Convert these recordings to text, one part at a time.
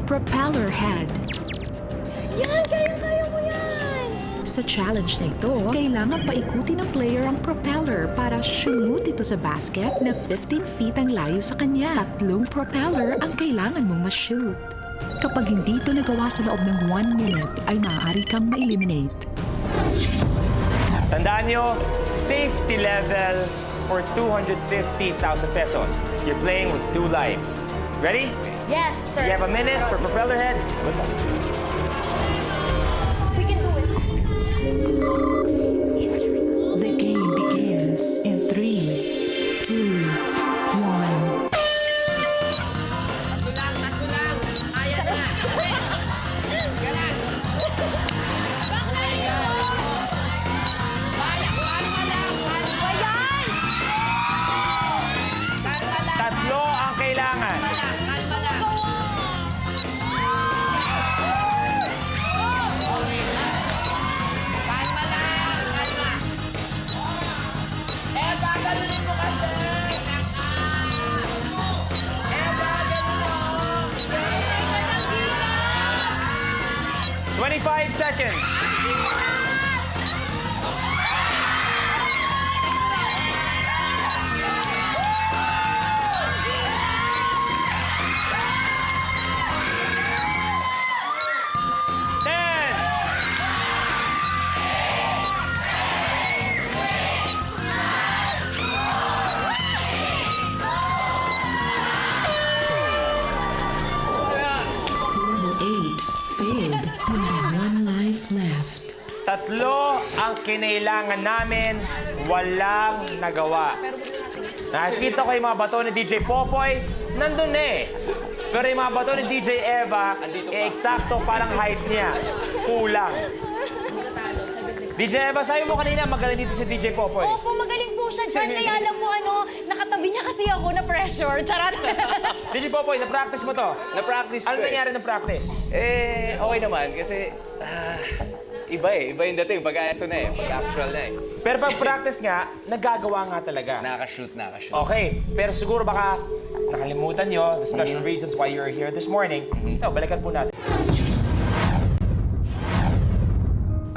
Propeller Head. Yan! Kaya mo yan! Sa challenge na ito, kailangan paikuti ng player ang propeller para shoot ito sa basket na 15 feet ang layo sa kanya. 3 propeller ang kailangan mong ma-shoot. Kapag hindi ito nagawa sa loob ng 1 minute, ay maaari kang ma-eliminate. Tandaan nyo, safety level for 250,000 pesos. You're playing with 2 lives. Ready? Yes, sir. You have a minute for Propeller Head. Good luck. We can do it. The game begins in 3, 2, 1. Tatlo lang. Kaya na. Galan. Kalma lang. Ayan! Kalma lang. 3 ang kailangan. Kalma lang. Kalma lang. Kalma. Eva, galunin mo kasi. Eva, galunin mo. 25 seconds. Level 8 failed. Only 1 life left. 3 ang kinailangan namin, walang nagawa. Nakikita ko yung mga bato ni DJ Popoy, nandun eh. Pero yung mga bato ni DJ Eva, eksakto parang height niya. Kulang. DJ Eva, sabi mo kanina, magaling dito si DJ Popoy. Opo, magaling po siya dyan. Kaya lang po, nakatabi niya kasi ako na pressure. Charot. DJ Popoy, na-practice mo to? Na-practice ko Ano nangyari ng practice? Okay naman kasi iba yung dating pag ito na pag actual na Pero pag practice nga, nagagawa nga talaga. Nakaka-shoot. Okay, pero siguro baka nakalimutan nyo the special reasons why you're here this morning. Ito, balikan po natin.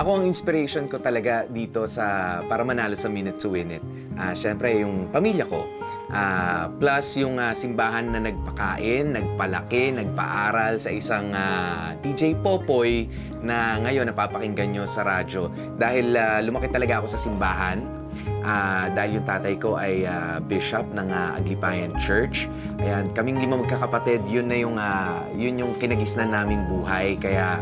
Ako ang inspiration ko talaga dito para manalo sa Minute to Win It. Siyempre, yung pamilya ko. Plus yung simbahan na nagpakain, nagpalaki, nagpaaral sa isang DJ Popoy na ngayon napapakinggan nyo sa radyo. Dahil lumaki talaga ako sa simbahan. Dahil yung tatay ko ay bishop ng Aglipayan Church. Ayan, kaming 5 magkakapatid, yun yung kinagisnan naming buhay. Kaya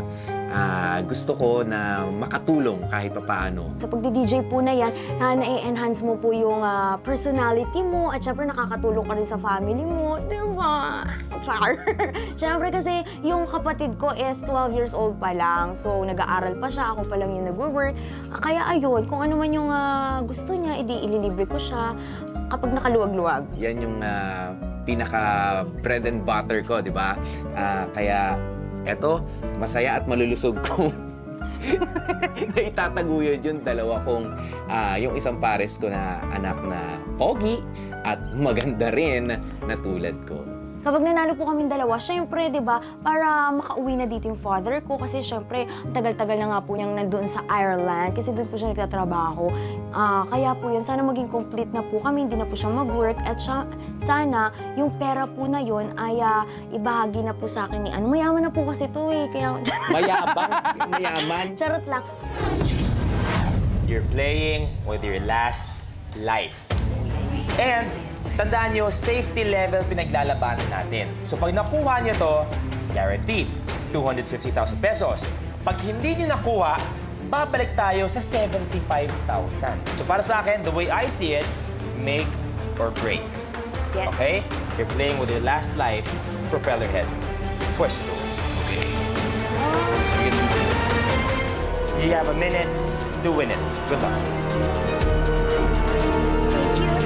gusto ko na makatulong kahit papaano. Sa pagdi-DJ po na yan, na-enhance mo po yung personality mo at syempre nakakatulong ka rin sa family mo. Diba? Char! Syempre kasi yung kapatid ko is 12 years old pa lang. So nag-aaral pa siya, ako pa lang yung nag-work. Kaya ayun, kung ano man yung gusto niya, ililibre ko siya kapag nakaluwag-luwag. Yan yung pinaka bread and butter ko, di ba? Kaya eto, masaya at malulusog kong na itataguyod yung dalawa kong, yung isang pares ko na anak na pogi at maganda rin na tulad ko. Kapag nanalo po kaming dalawa, syempre, di ba, para makauwi na dito yung father ko kasi syempre, tagal-tagal na nga po niyang nandun sa Ireland kasi doon po siya nagtatrabaho. Kaya po yun, sana maging complete na po kami, hindi na po siya mag-work at sana yung pera po na yun ay ibahagi na po sa akin ni mayaman na po kasi to eh, kaya... Mayabang, mayaman. Charot lang. You're playing with your last life. And tandaan nyo, safety level pinaglalabanan natin. So pag nakuha nyo to, guaranteed, 250,000 pesos. Pag hindi nyo nakuha, babalik tayo sa 75,000. So para sa akin, the way I see it, make or break. Yes. Okay? You're playing with your last life, Propeller Head. Pwesto. Okay. We can do this. You have a minute to win it. Good luck.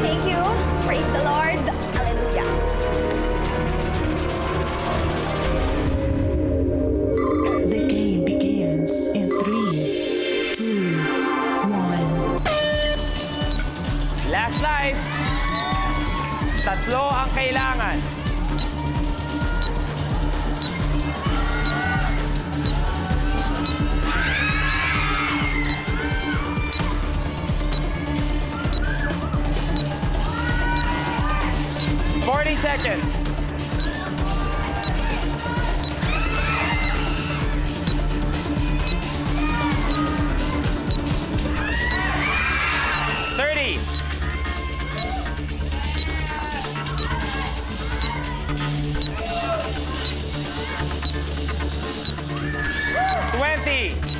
Thank you. Praise the Lord. Hallelujah. The game begins in 3, 2, 1. Last life. 3 ang kailangan. seconds. 30. 20.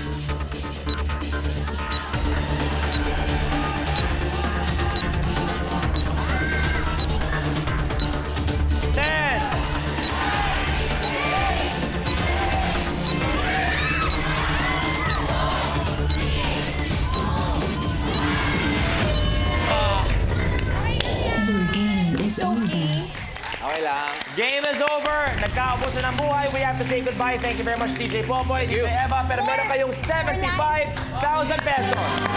10. Okay lang. Game is over. Nagkaubusan ng buhay. We have to say goodbye. Thank you very much, DJ Popoy, DJ Eva. Pero meron kayong 75,000 pesos.